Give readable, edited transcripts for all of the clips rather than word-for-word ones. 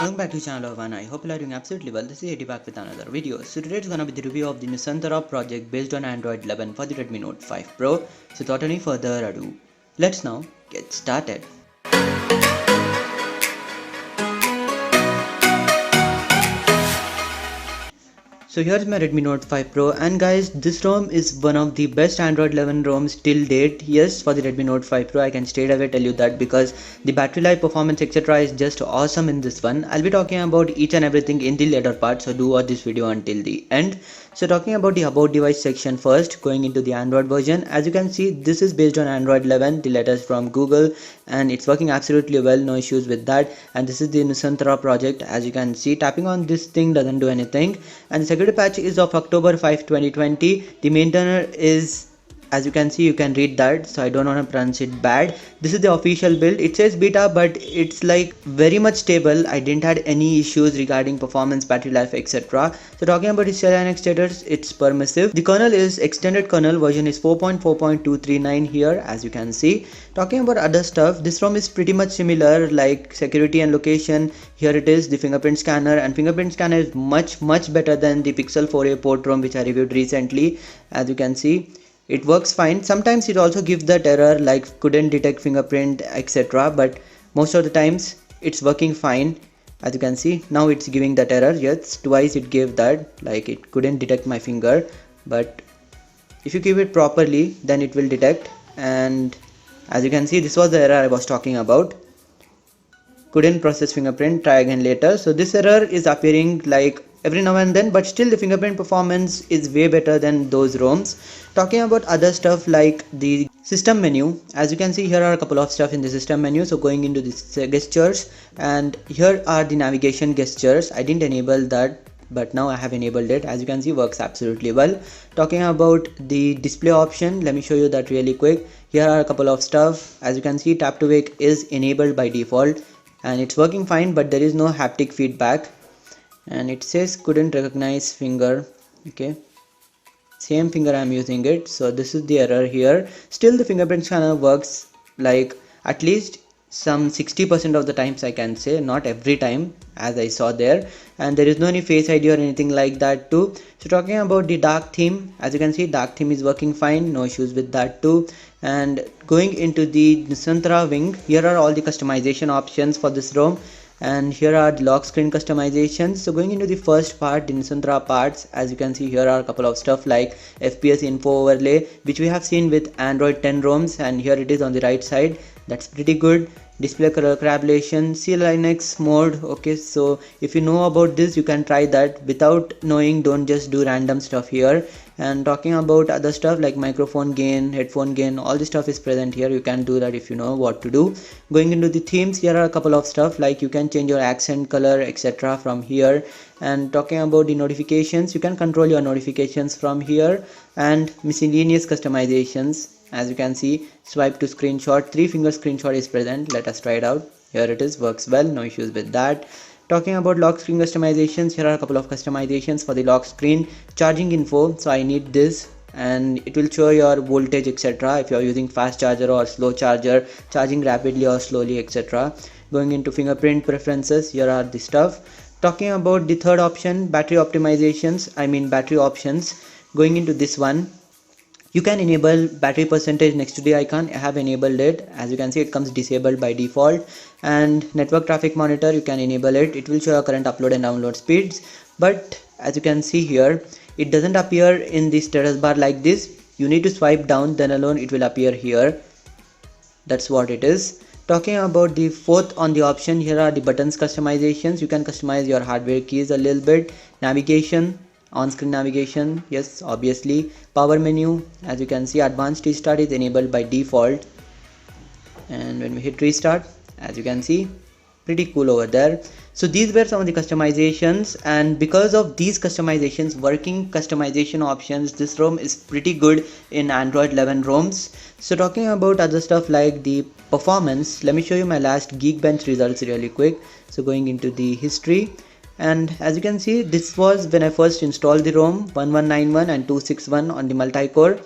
Welcome back to channel of One. I hope you are doing absolutely well. This is Eddie back with another video. So today it's gonna be the review of the Nusantara project based on Android 11 for the Redmi Note 5 Pro. So without any further ado, let's now get started. So here's my Redmi Note 5 Pro, and guys, this ROM is one of the best Android 11 ROMs till date. Yes, for the Redmi Note 5 Pro, I can straight away tell you that because the battery life, performance, etc. is just awesome in this one. I'll be talking about each and everything in the later part, so do watch this video until the end. So talking about the about device section first, going into the Android version, as you can see, this is based on Android 11, the latest from Google, and it's working absolutely well, no issues with that. And this is the Nusantara project. As you can see, tapping on this thing doesn't do anything, and the security patch is of October 5, 2020. The maintainer is, as you can see, you can read that, so I don't want to pronounce it bad. This is the official build. It says beta, but it's like very much stable. I didn't had any issues regarding performance, battery life, etc. So talking about the Linux status, it's permissive. The kernel is extended kernel, version is 4.4.239 here, as you can see. Talking about other stuff, this ROM is pretty much similar, like security and location. Here it is, the fingerprint scanner, and fingerprint scanner is much better than the Pixel 4a port ROM which I reviewed recently. As you can see, it works fine. Sometimes it also gives that error like couldn't detect fingerprint, etc. But most of the times it's working fine. As you can see, now it's giving that error. Yes, twice it gave that, like it couldn't detect my finger. But if you keep it properly, then it will detect. And as you can see, this was the error I was talking about. Couldn't process fingerprint, try again later. So this error is appearing like every now and then, but still the fingerprint performance is way better than those ROMs. Talking about other stuff like the system menu, as you can see, here are a couple of stuff in the system menu. So going into the gestures, and here are the navigation gestures. I didn't enable that, but now I have enabled it. As you can see, works absolutely well. Talking about the display option, let me show you that really quick. Here are a couple of stuff. As you can see, tap to wake is enabled by default, and it's working fine, but there is no haptic feedback, and it says couldn't recognize finger. Okay, same finger I'm using it, so this is the error here. Still the fingerprint scanner works like at least some 60% of the times, I can say, not every time as I saw there. And there is no any face ID or anything like that too. So talking about the dark theme, as you can see, dark theme is working fine, no issues with that too. And going into the Nusantara wing, here are all the customization options for this ROM, and here are the lock screen customizations. So going into the first part, the Nusantara parts, as you can see, here are a couple of stuff like FPS info overlay, which we have seen with Android 10 ROMs, and here it is on the right side. That's pretty good. Display color correlation, CLNX mode. Okay, so if you know about this, you can try that. Without knowing, don't just do random stuff here. And talking about other stuff like microphone gain, headphone gain, all this stuff is present here. You can do that if you know what to do. Going into the themes, here are a couple of stuff like you can change your accent color, etc. from here. And talking about the notifications, you can control your notifications from here. And miscellaneous customizations, as you can see, swipe to screenshot, 3-finger screenshot is present. Let us try it out. Here it is, works well, no issues with that. Talking about lock screen customizations, here are a couple of customizations for the lock screen. Charging info, so I need this, and it will show your voltage, etc. if you are using fast charger or slow charger, charging rapidly or slowly, etc. Going into fingerprint preferences, here are the stuff. Talking about the third option, battery optimizations, battery options. Going into this one, you can enable battery percentage next to the icon. I have enabled it. As you can see, it comes disabled by default. And network traffic monitor, you can enable it. It will show your current upload and download speeds, but as you can see here, it doesn't appear in the status bar like this. You need to swipe down, then alone it will appear here. That's what it is. Talking about the fourth on the option, here are the buttons customizations. You can customize your hardware keys a little bit. Navigation, on-screen navigation, yes, obviously. Power menu, as you can see, advanced restart is enabled by default, and when we hit restart, as you can see, pretty cool over there. So these were some of the customizations, and because of these customizations, working customization options, this ROM is pretty good in Android 11 ROMs. So talking about other stuff like the performance, let me show you my last Geekbench results really quick. So going into the history, and as you can see, this was when I first installed the ROM, 1191 and 261 on the multi-core.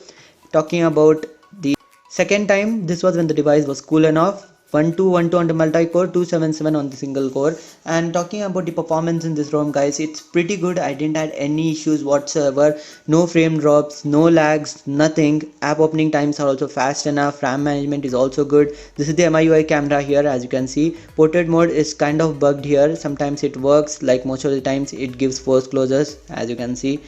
Talking about the second time, this was when the device was cool enough. 1212 on the multi-core, 277 on the single core. And talking about the performance in this ROM, guys, it's pretty good. I didn't have any issues whatsoever. No frame drops, no lags, nothing. App opening times are also fast enough. RAM management is also good. This is the MIUI camera here, as you can see. Portrait mode is kind of bugged here. Sometimes it works, like most of the times it gives force closures, as you can see.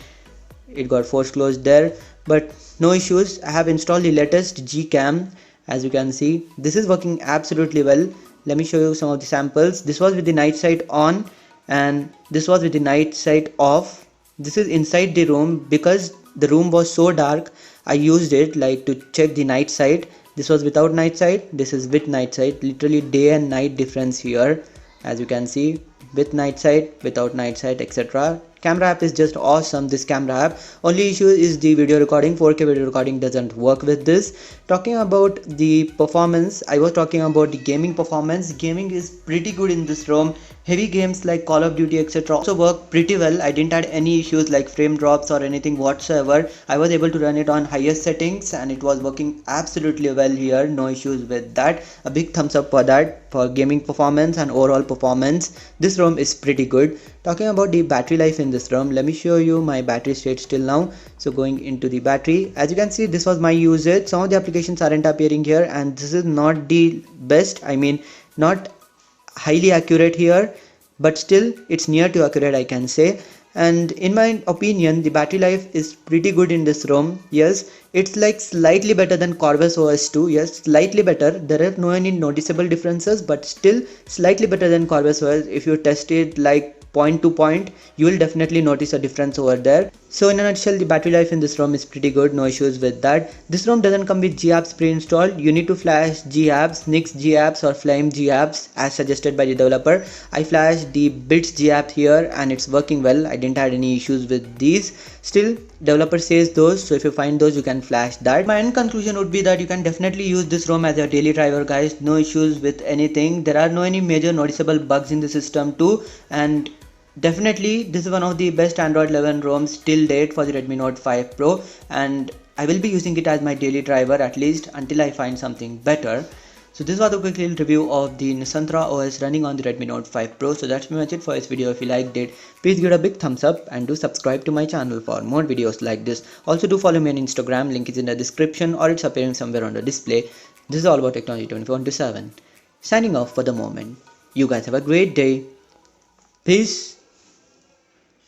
It got force closed there, but no issues. I have installed the latest Gcam. As you can see, this is working absolutely well. Let me show you some of the samples. This was with the night sight on, and this was with the night sight off. This is inside the room. Because the room was so dark, I used it like to check the night sight. This was without night sight, this is with night sight. Literally day and night difference here, as you can see, with night sight, without night sight, etc. Camera app is just awesome, this camera app. Only issue is the video recording. 4K video recording doesn't work with this. Talking about the performance, I was talking about the gaming performance. Gaming is pretty good in this ROM. Heavy games like Call of Duty, etc. also work pretty well. I didn't have any issues like frame drops or anything whatsoever. I was able to run it on highest settings and it was working absolutely well here. No issues with that. A big thumbs up for that, for gaming performance and overall performance. This ROM is pretty good. Talking about the battery life in this ROM, let me show you my battery state still now. So going into the battery, as you can see, this was my usage. Some of the applications aren't appearing here, and this is not the best, I mean not highly accurate here, but still it's near to accurate, I can say. And in my opinion, the battery life is pretty good in this ROM. Yes, it's like slightly better than Corvus OS 2. Yes, slightly better. There are no any noticeable differences, but still slightly better than Corvus OS. If you test it like point to point, you will definitely notice a difference over there. So in a nutshell, the battery life in this ROM is pretty good, no issues with that. This ROM doesn't come with GApps pre-installed. You need to flash GApps, Nix GApps or Flame GApps as suggested by the developer. I flashed the Bits GApp here and it's working well. I didn't have any issues with these. Still, developer says those, so if you find those, you can flash that. My end conclusion would be that you can definitely use this ROM as your daily driver, guys. No issues with anything. There are no any major noticeable bugs in the system too, and definitely this is one of the best Android 11 ROMs till date for the Redmi Note 5 Pro, and I will be using it as my daily driver at least until I find something better. So this was a quick little review of the Nisanthra OS running on the Redmi Note 5 Pro. So that's pretty much it for this video. If you liked it, please give it a big thumbs up and do subscribe to my channel for more videos like this. Also do follow me on Instagram, link is in the description or it's appearing somewhere on the display. This is all about technology 24/7. Signing off for the moment. You guys have a great day. Peace.